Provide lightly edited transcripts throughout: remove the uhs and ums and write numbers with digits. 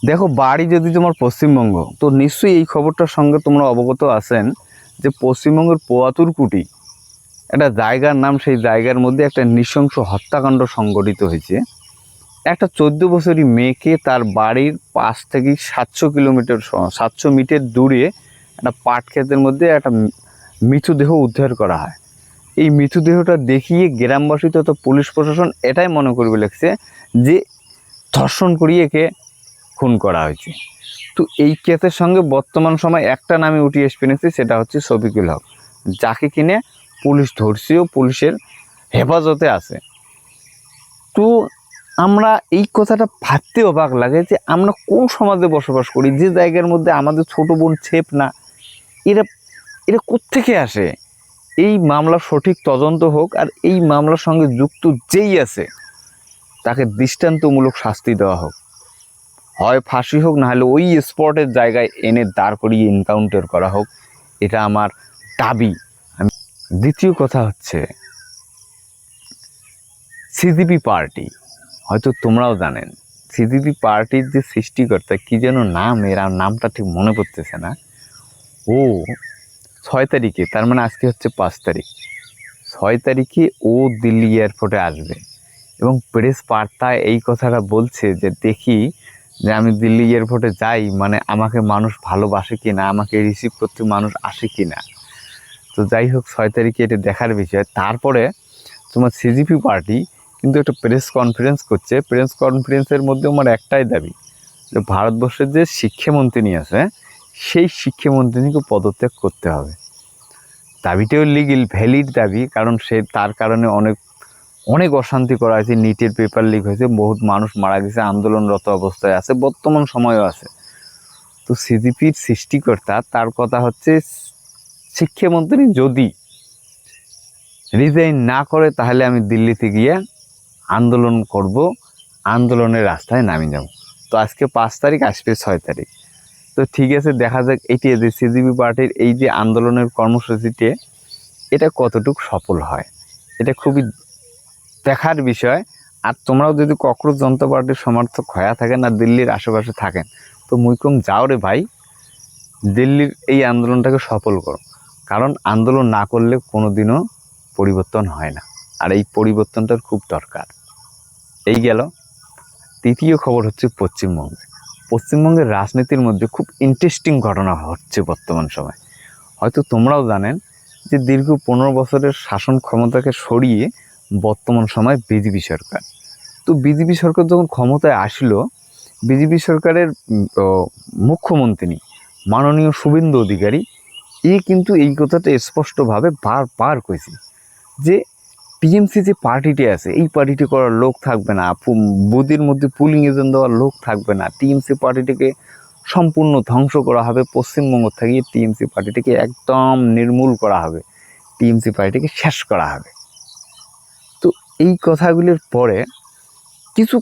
দেখো, বাড়ি যদি তোমার পশ্চিমবঙ্গ, তো নিশ্চয়ই এই খবরটার সঙ্গে তোমরা অবগত আছেন যে পশ্চিমবঙ্গের পোয়াতুরকুটি একটা জায়গার নাম, সেই জায়গার মধ্যে একটা নৃশংস হত্যাকাণ্ড সংঘটিত হয়েছে। একটা 14 বছরই মেয়েকে তার বাড়ির পাশ থেকে 700 কিলোমিটার 700 মিটার দূরে একটা পাট ক্ষেতের মধ্যে একটা মৃতদেহ উদ্ধার করা হয়। এই মৃতদেহটা দেখিয়ে গ্রামবাসী তথা পুলিশ প্রশাসন এটাই মনে করবে লাগছে যে ধর্ষণ করিয়ে একে খুন করা হয়েছে। তো এই কেসের সঙ্গে বর্তমান সময় একটা নামে উঠে এসেছে, সেটা হচ্ছে শফিকুল হক, যাকে কিনে পুলিশ ধরছেও, পুলিশের হেফাজতে আছে। তো আমরা এই কথাটা ভাবতে অবাক লাগে যে আমরা কোন সমাজে বসবাস করি, যে জায়গার মধ্যে আমাদের ছোট বোন ছেপ না, এরা এরা কোত্থেকে আসে। এই মামলার সঠিক তদন্ত হোক, আর এই মামলার সঙ্গে যুক্ত যেই আছে তাকে দৃষ্টান্তমূলক শাস্তি দেওয়া হোক, হয় ফাঁসি হোক, না হলে ওই স্পটের জায়গায় এনে দাঁড় করিয়ে এনকাউন্টার করা হোক। এটা আমার দাবি। দ্বিতীয় কথা হচ্ছে সিজিপি পার্টি, হয়তো তোমরাও জানেন সিজিপি পার্টির যে সৃষ্টিকর্তা, কি যেন নাম, এর নামটা ঠিক মনে পড়তেছে না। ও 6 তারিখে, তার মানে আজকে হচ্ছে 5 তারিখ, 6 তারিখে ও দিল্লি এয়ারপোর্টে আসবে এবং প্রেস বার্তায় এই কথাটা বলছে যে দেখি যে আমি দিল্লি এয়ারপোর্টে যাই, মানে আমাকে মানুষ ভালোবাসে কি না, আমাকে রিসিভ করতে মানুষ আসে কি না। তো যাই হোক, 6 তারিখে এটা দেখার বিষয়। তারপরে তোমার সিজিপি পার্টি কিন্তু একটা প্রেস কনফারেন্স করছে। প্রেস কনফারেন্সের মধ্যে আমার একটাই দাবি যে ভারতবর্ষের যে শিক্ষামন্ত্রী আছে, সেই শিক্ষামন্ত্রীকে পদত্যাগ করতে হবে। দাবিটাও লিগেল ভ্যালিড দাবি, কারণ সে তার কারণে অনেক অনেক অশান্তি করা হয়েছে। নিটের পেপার লিক হয়েছে, বহুত মানুষ মারা গেছে, আন্দোলনরত অবস্থায় আছে, বর্তমান সময়ও আছে। তো সিজিপির সৃষ্টিকর্তা, তার কথা হচ্ছে শিক্ষামন্ত্রী যদি রিজাইন না করে তাহলে আমি দিল্লিতে গিয়ে আন্দোলন করব, আন্দোলনের রাস্তায় নামি যাব। তো আজকে 5 তারিখ, আসবে 6 তারিখ। তো ঠিক আছে, দেখা যাক এটি যে সিজিপি পার্টির এই যে আন্দোলনের কর্মসূচিতে এটা কতটুকু সফল হয়, এটা খুবই দেখার বিষয়। আর তোমরাও যদি ককরোচ জনতা পার্টির সমর্থক হয়ে থাকেন আর দিল্লির আশেপাশে থাকেন, তো মুইকম যাও রে ভাই, দিল্লির এই আন্দোলনটাকে সফল করো। কারণ আন্দোলন না করলে কোনো দিনও পরিবর্তন হয় না, আর এই পরিবর্তনটার খুব দরকার। এই গেল। তৃতীয় খবর হচ্ছে পশ্চিমবঙ্গের রাজনীতির মধ্যে খুব ইন্টারেস্টিং ঘটনা হচ্ছে বর্তমান সময়। হয়তো তোমরাও জানেন যে দীর্ঘ 15 বছরের শাসন ক্ষমতাকে সরিয়ে বর্তমান সময় বিজেপি সরকার। তো বিজেপি সরকার যখন ক্ষমতায় আসলো, বিজেপি সরকারের মুখ্যমন্ত্রী মাননীয় শুভেন্দু অধিকারী, এ কিন্তু এই কথাটা স্পষ্টভাবে বারবার কইছে যে টিএমসি যে পার্টিটি আছে, এই পার্টিটি করার লোক থাকবে না, বুথের মধ্যে পুলিং এজেন্ট দেওয়ার লোক থাকবে না, টিএমসি পার্টিটিকে সম্পূর্ণ ধ্বংস করা হবে, পশ্চিমবঙ্গ থেকে টিএমসি পার্টিটিকে একদম নির্মূল করা হবে, টিএমসি পার্টিটিকে শেষ করা হবে। তো এই কথাগুলির পরে কিছু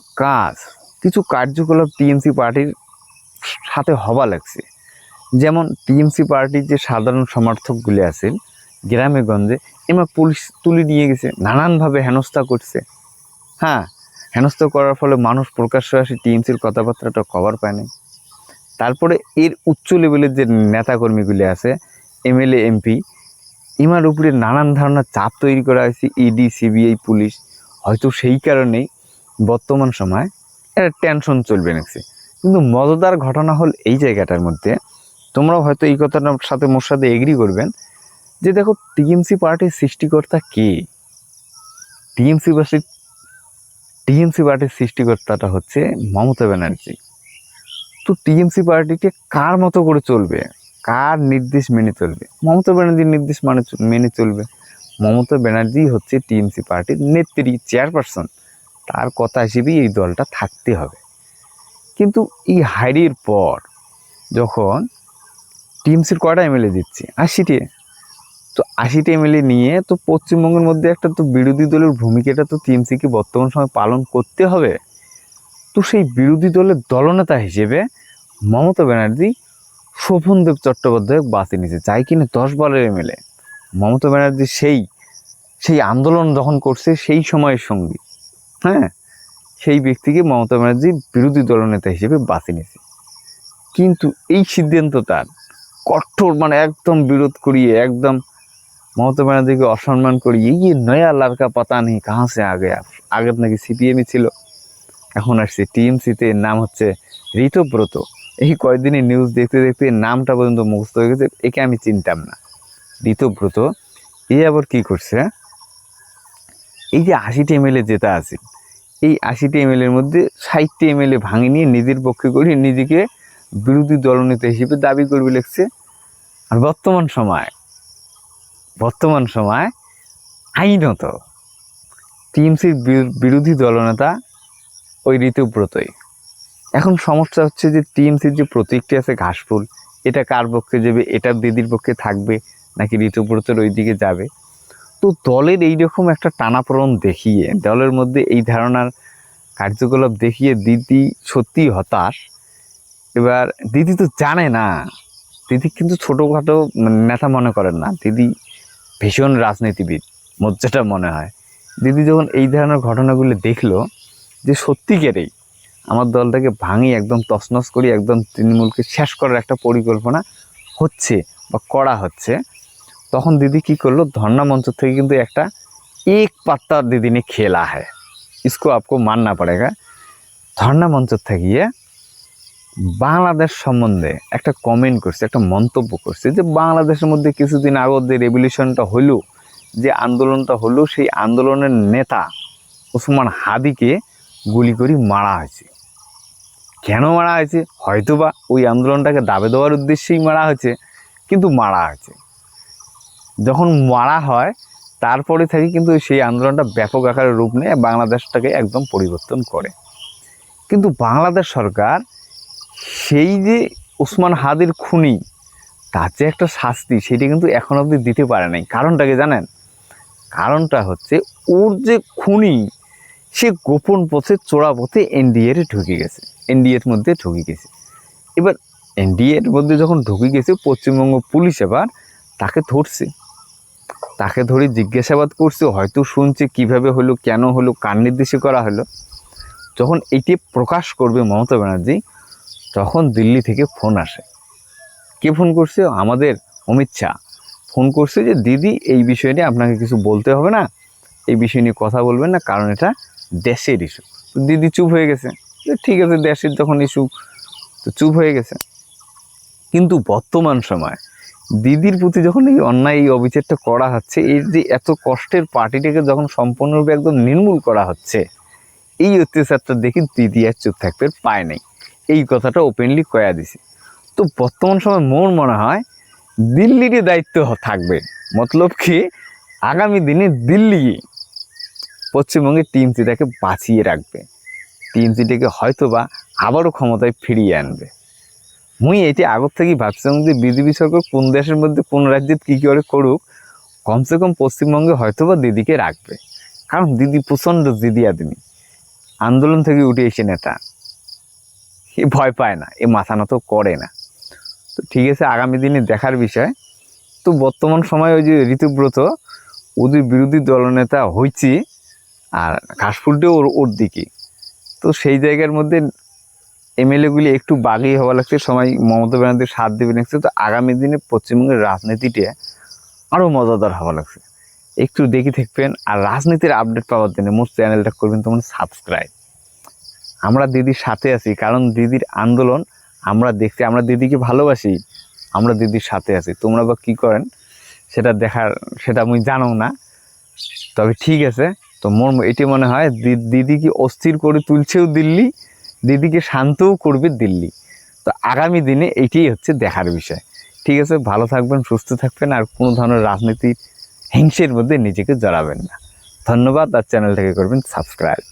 কিছু কার্যকলাপ টিএমসি পার্টির সাথে হওয়া লাগছে। যেমন টিএমসি পার্টির যে সাধারণ সমর্থকগুলি আছেন গ্রামে গঞ্জে, এবার পুলিশ তুলে নিয়ে গেছে, নানানভাবে হেনস্থা করছে। হ্যাঁ, হেনস্থা করার ফলে মানুষ প্রকাশ্যে আসে টিএমসির কথাবার্তাটা কভার পায় নাই। তারপরে এর উচ্চ লেভেলের যে নেতাকর্মীগুলি আছে, এমএলএ এমপি, ইমার উপরে নানান ধরনের চাপ তৈরি করা হয়েছে, ইডি সিবিআই পুলিশ। হয়তো সেই কারণেই বর্তমান সময় একটা টেনশন চলবে নাকছে। কিন্তু মজাদার ঘটনা হল এই জায়গাটার মধ্যে, তোমরাও হয়তো এই কথাটার সাথে মোর সাথে এগ্রি করবেন, যে দেখো টিএমসি পার্টির সৃষ্টিকর্তা কে। টিএমসি পার্টির সৃষ্টিকর্তাটা হচ্ছে মমতা ব্যানার্জি। তো টিএমসি পার্টিকে কার মতো করে চলবে, কার নির্দেশ মেনে চলবে? মমতা ব্যানার্জির নির্দেশ মেনে চলবে। মমতা ব্যানার্জি হচ্ছে টিএমসি পার্টির নেত্রী, চেয়ারপারসন, তার কথা হিসেবেই এই দলটা থাকতে হবে। কিন্তু এই হাইরির পর যখন টিএমসির কয়টা এমএলএ দিচ্ছে? 80টে। তো 80টা এমএলএ নিয়ে তো পশ্চিমবঙ্গের মধ্যে একটা তো বিরোধী দলের ভূমিকাটা তো টিএমসিকে বর্তমান সময় পালন করতে হবে। তো সেই বিরোধী দলের দলনেতা হিসেবে মমতা ব্যানার্জি শোভনদেব চট্টোপাধ্যায় বাছে নিয়েছে, যাই কিনা 10 বলের এমএলএ। মমতা ব্যানার্জি সেই আন্দোলন যখন করছে সেই সময়ের সঙ্গী, হ্যাঁ, সেই ব্যক্তিকে মমতা ব্যানার্জি বিরোধী দলনেতা হিসেবে বাছে নিয়েছে। কিন্তু এই সিদ্ধান্ত তার কঠোর, মানে একদম বিরোধ করিয়ে, একদম মমতা ব্যানার্জিকে অসম্মান করিয়ে, এই নয়া লড়কা পাতা নেই কাহা সে আগে, আগের নাকি সিপিএমই ছিল, এখন আসছে টিএমসিতে, নাম হচ্ছে ঋতব্রত। এই কয়েকদিনই নিউজ দেখতে দেখতে নামটা পর্যন্ত মুখস্থ হয়ে গেছে, একে আমি চিনতাম না, ঋতব্রত। এ আবার কি করছে, এই যে 80টি এমএলএ যেটা আছে, এই 80টি এমএলএর মধ্যে 60টি এমএলএ ভাঙে নিয়ে নিজের পক্ষে করে নিজেকে বিরোধী দলনেতা হিসেবে দাবি করবে লিখছে। আর বর্তমান সময় আইনত টিএমসির বিরোধী দলনেতা ওই ঋতব্রতই। এখন সমস্যা হচ্ছে যে টিএমসির যে প্রতীকটি আছে ঘাসফুল, এটা কার পক্ষে যাবে, এটা দিদির পক্ষে থাকবে নাকি ঋতব্রতের ওই দিকে যাবে। তো দলের এইরকম একটা টানাপোড়েন দেখিয়ে, দলের মধ্যে এই ধারণার কার্যকলাপ দেখিয়ে দিদি সত্যি হতাশ। এবার দিদি তো জানে না, দিদি কিন্তু ছোটোখাটো নেতা মনে করেন না, দিদি ভীষণ রাজনীতিবিদ মজ্জাটা মনে হয়। দিদি যখন এই ধরনের ঘটনাগুলো দেখলো যে সত্যিকারেই আমার দলটাকে ভাঙি একদম তছনছ করি, একদম তৃণমূলকে শেষ করার একটা পরিকল্পনা হচ্ছে বা করা হচ্ছে, তখন দিদি কি করলো, ধর্ণা মঞ্চ থেকে কিন্তু একটা এক পাত্তা দিদি ने खेला है, इसको आपको मानना पड़ेगा। ধর্ণা মঞ্চ থেকে বাংলাদেশ সম্বন্ধে একটা কমেন্ট করছে, একটা মন্তব্য করছে যে বাংলাদেশের মধ্যে কিছুদিন আগে যে রেভলিউশনটা হলো, যে আন্দোলনটা হলো, সেই আন্দোলনের নেতা ওসমান হাদিকে গুলি করে মারা হয়েছে। কেন মারা হয়েছে, হয়তোবা ওই আন্দোলনটাকে দাবে দেওয়ার উদ্দেশ্যেই মারা হয়েছে, কিন্তু মারা হয়েছে। যখন মারা হয় তারপরে থেকে কিন্তু সেই আন্দোলনটা ব্যাপক আকারে রূপ নেয়, বাংলাদেশটাকে একদম পরিবর্তন করে। কিন্তু বাংলাদেশ সরকার সেই যে ওসমান হাদির খুনি, তার যে একটা শাস্তি, সেটা কিন্তু এখন অবধি দিতে পারে নাই। কারণটা কি জানেন? কারণটা হচ্ছে ওর যে খুনি, সে গোপন পথে, চোরা পথে এনডিএর ঢুকে গেছে, এনডিএর মধ্যে ঢুকে গেছে। এবার এনডিএর মধ্যে যখন ঢুকে গেছে, পশ্চিমবঙ্গ পুলিশ এবার তাকে ধরছে, তাকে ধরে জিজ্ঞাসাবাদ করছে, হয়তো শুনছে কিভাবে হলো, কেন হলো, কার নির্দেশে করা হলো। যখন এটি প্রকাশ করবে মমতা ব্যানার্জি, তখন দিল্লি থেকে ফোন আসে। কে ফোন করছে? আমাদের অমিত শাহ ফোন করছে যে দিদি এই বিষয় নিয়ে আপনাকে কিছু বলতে হবে না, এই বিষয় নিয়ে কথা বলবেন না, কারণ এটা দেশের ইস্যু। তো দিদি চুপ হয়ে গেছে, ঠিক আছে দেশের যখন ইস্যু, তো চুপ হয়ে গেছে। কিন্তু বর্তমান সময় দিদির প্রতি যখন এই অন্যায়, এই অবিচারটা করা হচ্ছে, এর যে এত কষ্টের পার্টিটাকে যখন সম্পূর্ণরূপে একদম নির্মূল করা হচ্ছে, এই অত্যাচারটা দেখে দিদি আর চুপ থাকতে পায় নাই, এই কথাটা ওপেনলি কয়া দিছে। তো বর্তমান সময় মোর মনে হয় দিল্লিরই দায়িত্ব থাকবে, মতলব কি আগামী দিনে দিল্লি পশ্চিমবঙ্গের টিএমসিটাকে বাঁচিয়ে রাখবে, টিএমসিটাকে হয়তো বা আবারও ক্ষমতায় ফিরিয়ে আনবে। মুই এটি আগর থেকেই ভাবছিলাম যে বিজেপি সরকার কোন দেশের মধ্যে কোন রাজ্যে কী করে করুক, কমসে কম পশ্চিমবঙ্গে হয়তো বা দিদিকে রাখবে। কারণ দিদি প্রচণ্ড জিদি আদমি, আন্দোলন থেকে উঠে এসে নেতা, এ ভয় পায় না, এ মাথা নত করে না। তো ঠিক আছে, আগামী দিনে দেখার বিষয়। তো বর্তমান সময় ওই যে ঋতব্রত ওদের বিরোধী দলনেতা হয়েছে, আর ঘাসফুলটাও ওর দিকে। তো সেই জায়গার মধ্যে এমএলএগুলি একটু বাগিয়ে হওয়া লাগছে, সময় মমতা ব্যানার্জির সাথ দেবে লাগছে। তো আগামী দিনে পশ্চিমবঙ্গের রাজনীতিটা আরও মজাদার হওয়া লাগছে, একটু দেখে থাকবেন। আর রাজনীতির আপডেট পাওয়ার জন্য মোট চ্যানেলটা করবেন তোমার সাবস্ক্রাইব। আমরা দিদির সাথে আছি, কারণ দিদির আন্দোলন আমরা দেখছি, আমরা দিদিকে ভালোবাসি, আমরা দিদির সাথে আছি। তোমরা বা কী করেন সেটা আমি জানো না, তবে ঠিক আছে। তো মোর এটি মনে হয় দিদিকে অস্থির করে তুলছেও দিল্লি, দিদিকে শান্তও করবে দিল্লি। তো আগামী দিনে এটাই হচ্ছে দেখার বিষয়। ঠিক আছে, ভালো থাকবেন, সুস্থ থাকবেন, আর কোনো ধরনের রাজনীতির হিংসের মধ্যে নিজেকে জড়াবেন না। ধন্যবাদ, আর চ্যানেলটাকে করবেন সাবস্ক্রাইব।